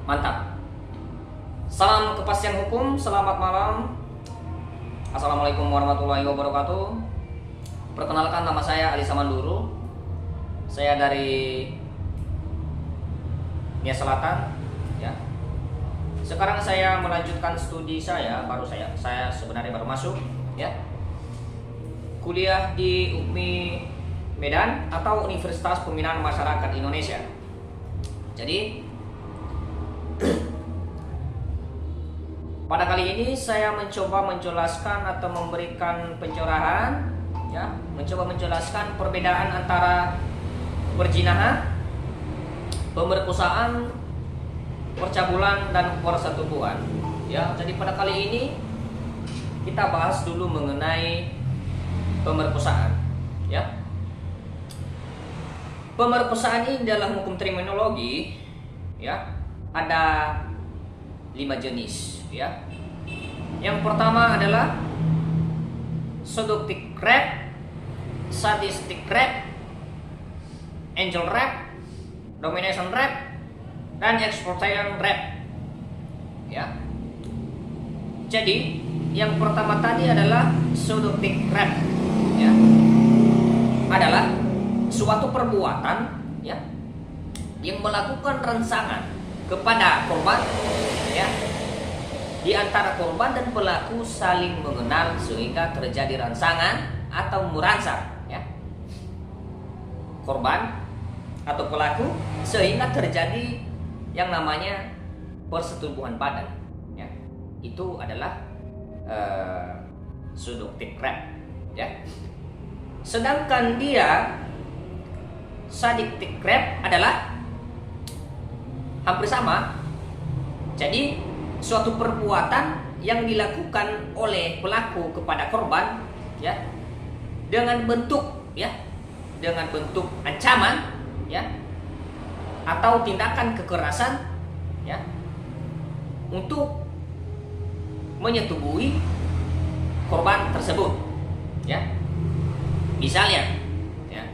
Mantap. Salam kepastian hukum, selamat malam. Assalamualaikum warahmatullahi wabarakatuh. Perkenalkan, nama saya Ali Samanduru. Saya dari Nia Selatan, ya. Sekarang saya melanjutkan studi saya sebenarnya baru masuk, ya. Kuliah di UPMI Medan atau Universitas Pembinaan Masyarakat Indonesia. Jadi pada kali ini saya mencoba menjelaskan atau memberikan pencerahan, ya, mencoba menjelaskan perbedaan antara perzinahan, pemerkosaan, percabulan dan persetubuhan. Ya, jadi pada kali ini kita bahas dulu mengenai pemerkosaan, ya. Pemerkosaan ini dalam hukum terminologi, ya, ada 5 jenis, ya. Yang pertama adalah seductive rape, sadistic rape, angel rape, domination rape, dan exploitation rape, ya. Jadi yang pertama tadi adalah seductive rape, ya, adalah suatu perbuatan, ya, yang melakukan rangsangan kepada korban, ya. Di antara korban dan pelaku saling mengenal sehingga terjadi rangsangan atau merangsang, ya. Korban atau pelaku sehingga terjadi yang namanya persetubuhan badan, ya. Itu adalah seductive rape, ya. Sedangkan dia sadistic rape adalah hampir sama. Jadi suatu perbuatan yang dilakukan oleh pelaku kepada korban, ya, dengan bentuk ancaman, ya, atau tindakan kekerasan, ya, untuk menyetubuhi korban tersebut, ya. Misalnya, ya,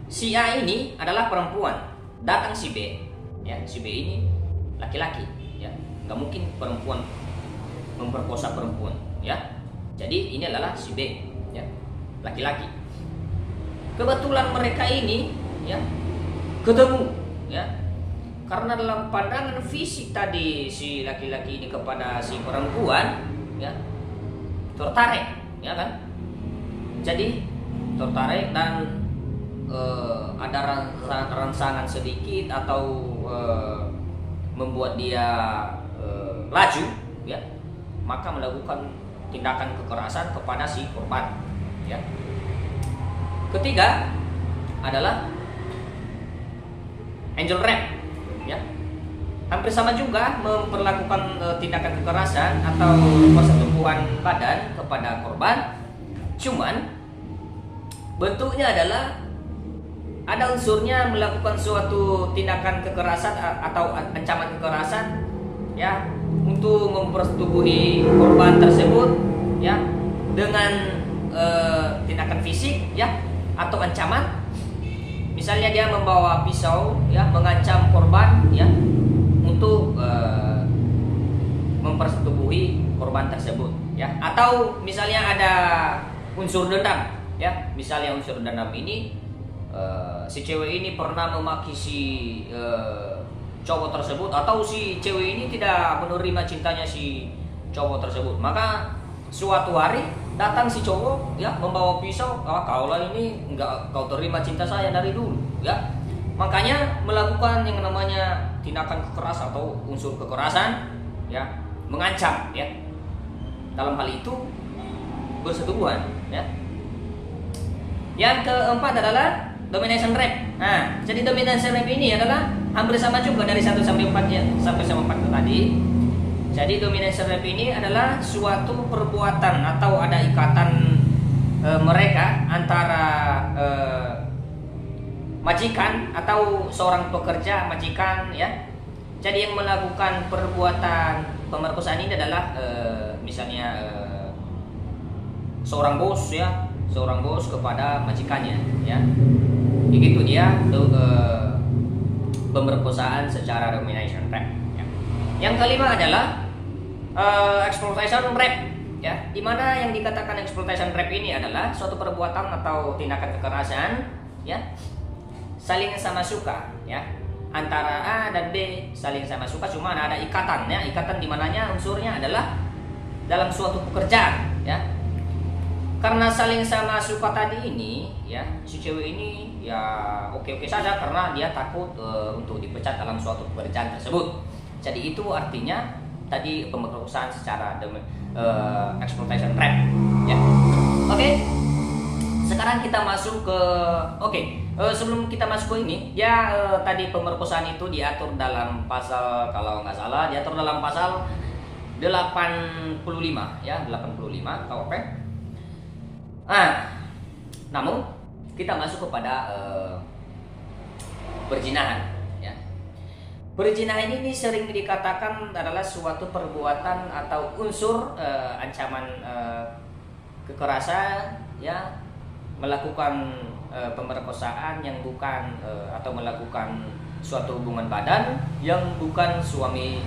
si A ini adalah perempuan, datang si B, ya, si B ini laki-laki, ya, nggak mungkin perempuan memperkosa perempuan, ya. Jadi ini adalah si B, ya, laki-laki. Kebetulan mereka ini, ya, ketemu, ya, karena dalam pandangan fisik tadi si laki-laki ini kepada si perempuan, ya, tertarik, ya kan? Jadi tertarik dan ada rangsangan sedikit atau membuat dia laju, ya, maka melakukan tindakan kekerasan kepada si korban, ya. Ketiga adalah angel rape, ya. Hampir sama juga memperlakukan tindakan kekerasan atau persetubuhan badan kepada korban, cuman bentuknya adalah ada unsurnya melakukan suatu tindakan kekerasan atau ancaman kekerasan, ya, untuk mempersetubuhi korban tersebut, ya, dengan tindakan fisik, ya, atau ancaman. Misalnya dia membawa pisau, ya, mengancam korban, ya, untuk mempersetubuhi korban tersebut, ya. Atau misalnya ada unsur dendam, ya. Misalnya unsur dendam ini si cewek ini pernah memaki si cowok tersebut, atau si cewek ini tidak menerima cintanya si cowok tersebut, maka suatu hari datang si cowok, ya, membawa pisau, kaulah ini enggak kau terima cinta saya dari dulu, ya. Makanya melakukan yang namanya tindakan kekerasan atau unsur kekerasan, ya, mengancam, ya. Dalam hal itu persetubuhan, ya. Yang keempat adalah domination rape. Nah, jadi domination rape ini adalah hampir sama juga dari 1 sampai 4, ya, sampai 4 tadi. Jadi domination rape ini adalah suatu perbuatan atau ada ikatan mereka antara majikan atau seorang pekerja majikan, ya. Jadi yang melakukan perbuatan pemerkosaan ini adalah misalnya seorang bos, ya, seorang bos kepada majikannya, ya. Begitu dia pemerkosaan secara domination rape. Ya. Yang kelima adalah exploitation rape. Ya, di mana yang dikatakan exploitation rape ini adalah suatu perbuatan atau tindakan kekerasan, ya, saling sama suka, ya, antara A dan B saling sama suka, cuma ada ikatan, ya, ikatan di mananya unsurnya adalah dalam suatu pekerjaan, ya. Karena saling sama suka tadi ini, ya, si cewek ini ya oke-oke saja karena dia takut untuk dipecat dalam suatu pekerjaan tersebut. Jadi itu artinya tadi pemerkosaan secara exploitation rape, ya. Oke. Sekarang kita masuk ke sebelum kita masuk ke ini, ya, tadi pemerkosaan itu diatur dalam pasal, kalau nggak salah diatur dalam pasal 85, ya, 85 KUHP. Namun kita masuk kepada perzinahan, ya. Perzinahan ini sering dikatakan adalah suatu perbuatan atau unsur ancaman kekerasan, ya, melakukan pemerkosaan yang bukan atau melakukan suatu hubungan badan yang bukan suami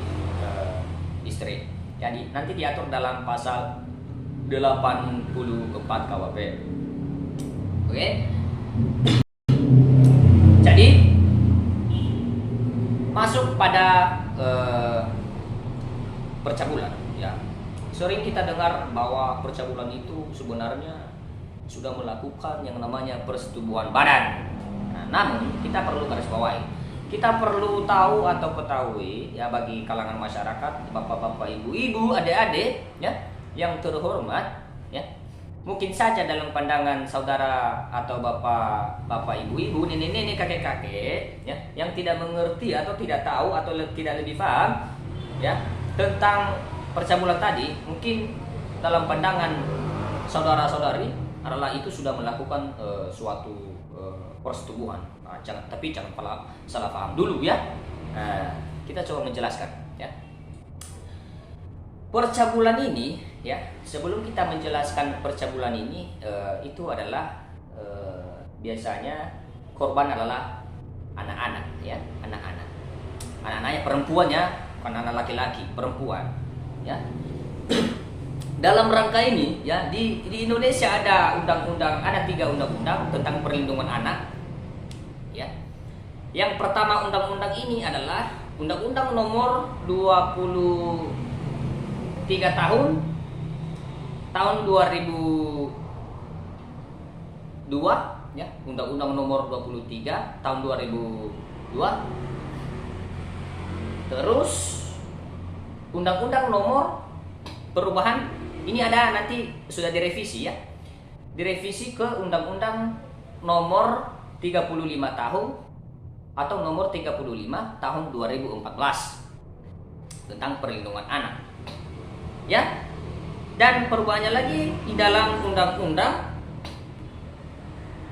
istri. Jadi nanti diatur dalam pasal 84 KUHP. Oke. Jadi masuk pada percabulan, ya. Sering kita dengar bahwa percabulan itu sebenarnya sudah melakukan yang namanya persetubuhan badan. Namun kita perlu garis bawahi, kita perlu tahu atau ketahui, ya, bagi kalangan masyarakat, bapak-bapak, ibu-ibu, adik-adik, ya, yang terhormat, ya, mungkin saja dalam pandangan saudara atau bapak, ibu-ibu, nenek-nenek, kakek-kakek, ya, yang tidak mengerti atau tidak tahu atau tidak lebih paham, ya, tentang percabulan tadi, mungkin dalam pandangan saudara-saudari adalah itu sudah melakukan suatu persetubuhan. Jangan salah paham dulu, ya. Kita coba menjelaskan, ya. Percabulan ini, ya, sebelum kita menjelaskan percabulan ini, itu adalah biasanya korban adalah anak-anak, ya, anak-anaknya perempuan, ya, bukan anak laki-laki, perempuan, ya. Dalam rangka ini, ya, di Indonesia ada undang-undang, ada 3 undang-undang tentang perlindungan anak, ya. Yang pertama undang-undang ini adalah Undang-Undang Nomor 23 tahun 2002, ya, Undang-Undang Nomor 23 tahun 2002. Terus Undang-Undang Nomor perubahan ini ada nanti sudah direvisi, ya. Direvisi ke Undang-Undang Nomor 35 tahun atau Nomor 35 tahun 2014 tentang perlindungan anak, ya. Dan perubahannya lagi di dalam Undang-Undang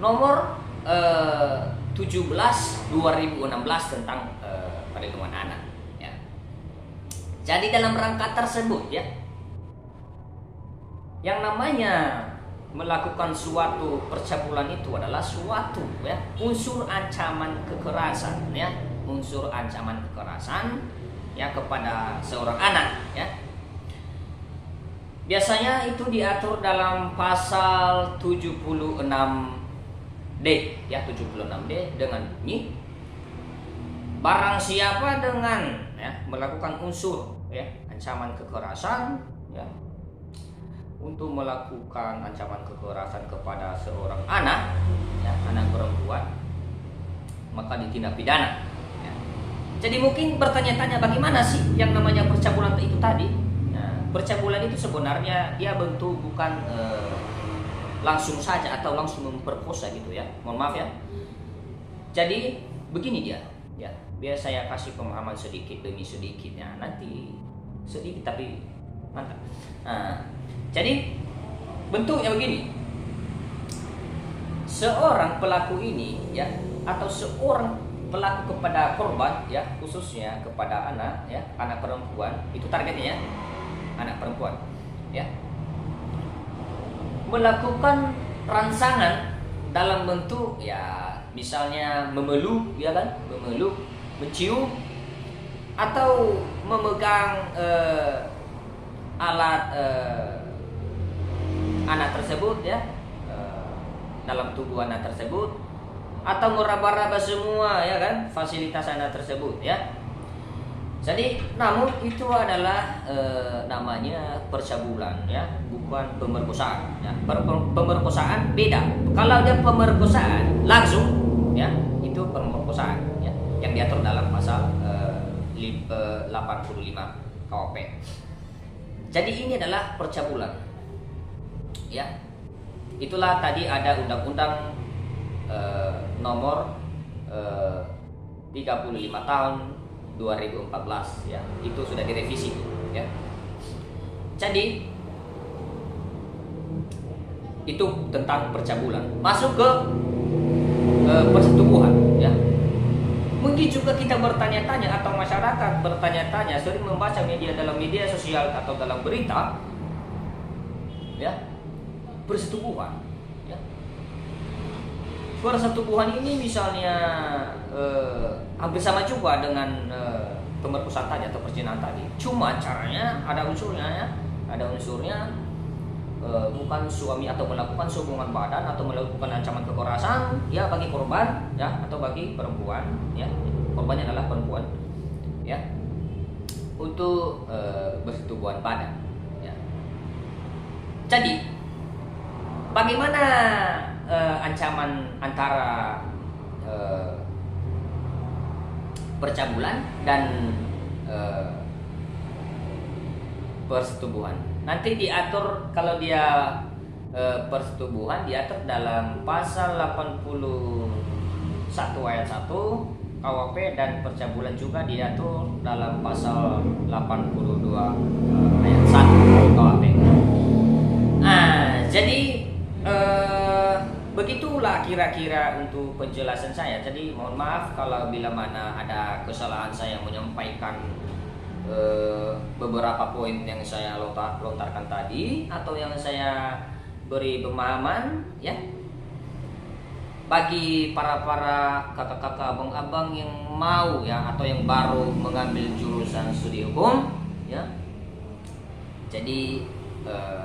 Nomor 17 2016 tentang perlindungan anak, ya. Jadi dalam rangka tersebut, ya, yang namanya melakukan suatu percabulan itu adalah suatu, ya, unsur ancaman kekerasan, ya, unsur ancaman kekerasan, ya, kepada seorang anak, ya. Biasanya itu diatur dalam pasal 76D, ya, 76D dengan bunyi barang siapa dengan, ya, melakukan unsur, ya, ancaman kekerasan, ya, untuk melakukan ancaman kekerasan kepada seorang anak, ya, anak perempuan, maka ditindak pidana, ya. Jadi mungkin bertanya-tanya bagaimana sih yang namanya percabulan itu tadi? Nah, percabulan itu sebenarnya dia bentuk bukan langsung saja atau langsung memperkosa gitu, ya. Mohon maaf, ya. Jadi begini dia, ya. Biar saya kasih pemahaman sedikit demi sedikit, ya. Nanti sedikit tapi mantap. Jadi bentuknya begini. Seorang pelaku ini, ya, atau seorang pelaku kepada korban, ya, khususnya kepada anak, ya, anak perempuan, itu targetnya, ya, anak perempuan, ya, melakukan rangsangan dalam bentuk, ya, misalnya memeluk, ya kan, memeluk mencium atau memegang alat anak tersebut ya, dalam tubuh anak tersebut, atau meraba-raba semua ya kan fasilitas anak tersebut ya. Jadi namun itu adalah namanya percabulan ya, bukan pemerkosaan ya. Pemerkosaan beda. Kalau dia pemerkosaan langsung ya, itu pemerkosaan ya, yang diatur dalam pasal 85 KUHP. Jadi ini adalah percabulan ya. Itulah tadi ada undang-undang nomor 35 tahun 2014 ya, itu sudah direvisi ya. Jadi itu tentang percabulan. Masuk ke persetubuhan ya. Mungkin juga kita bertanya-tanya atau masyarakat bertanya-tanya, sering membaca dalam media sosial atau dalam berita ya, persetubuhan ya. Persetubuhan ini misalnya hampir sama juga dengan pemerkosaan tadi atau perzinahan tadi. Cuma caranya ada unsurnya ya. Ada unsurnya bukan suami atau melakukan hubungan badan atau melakukan ancaman kekerasan ya bagi korban ya, atau bagi perempuan ya. Korbannya adalah perempuan ya, untuk bersetubuhan badan ya. Jadi bagaimana ancaman antara percabulan dan persetubuhan? Nanti diatur, kalau dia persetubuhan diatur dalam pasal 81 ayat 1 KUHP, dan percabulan juga diatur dalam pasal 82 ayat 1 KUHP. Nah, jadi begitulah kira-kira untuk penjelasan saya. Jadi mohon maaf kalau bila mana ada kesalahan saya menyampaikan beberapa poin yang saya lontarkan tadi, atau yang saya beri pemahaman ya, bagi para kakak-kakak, abang-abang yang mau ya, atau yang baru mengambil jurusan studi hukum ya. Jadi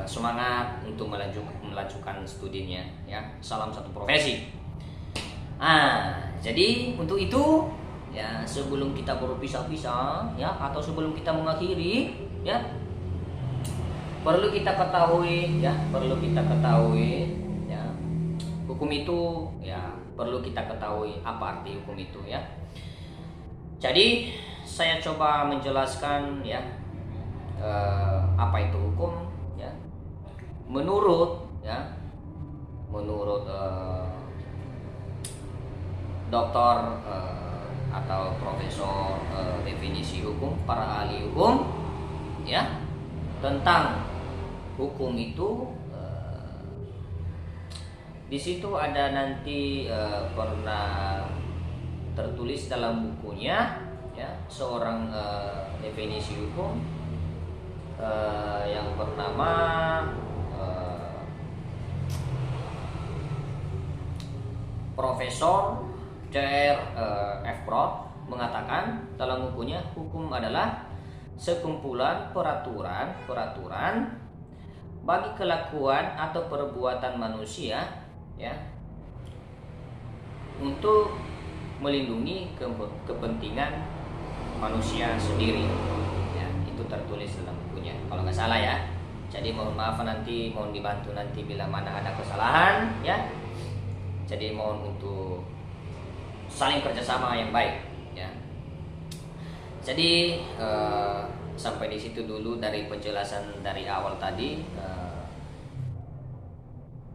semangat untuk melanjutkan studinya ya. Salam satu profesi. Jadi untuk itu ya, sebelum kita berpisah-pisah ya, atau sebelum kita mengakhiri ya, perlu kita ketahui ya, hukum itu ya, perlu kita ketahui apa arti hukum itu ya. Jadi saya coba menjelaskan ya, apa itu hukum ya, menurut doktor atau profesor definisi hukum, para ahli hukum ya, tentang hukum itu. Di situ ada nanti pernah tertulis dalam bukunya ya, seorang definisi hukum yang bernama Profesor Dr. F. Prot mengatakan dalam bukunya, hukum adalah sekumpulan peraturan bagi kelakuan atau perbuatan manusia ya, untuk melindungi kepentingan manusia sendiri ya. Itu tertulis dalam bukunya kalau nggak salah ya. Jadi mohon maaf, nanti mohon dibantu nanti bila mana ada kesalahan ya. Jadi mohon untuk saling kerjasama yang baik ya. Jadi sampai di situ dulu dari penjelasan dari awal tadi,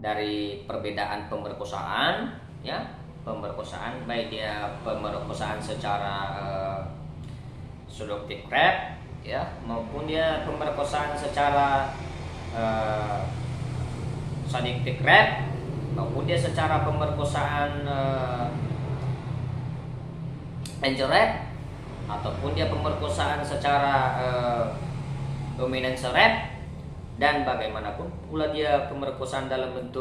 dari perbedaan pemerkosaan ya, pemerkosaan baik dia pemerkosaan secara seductive rape ya, maupun dia pemerkosaan secara sadistic rape, maupun dia secara pemerkosaan angel rape, ataupun dia pemerkosaan secara dominance rape, dan bagaimanapun pula dia pemerkosaan dalam bentuk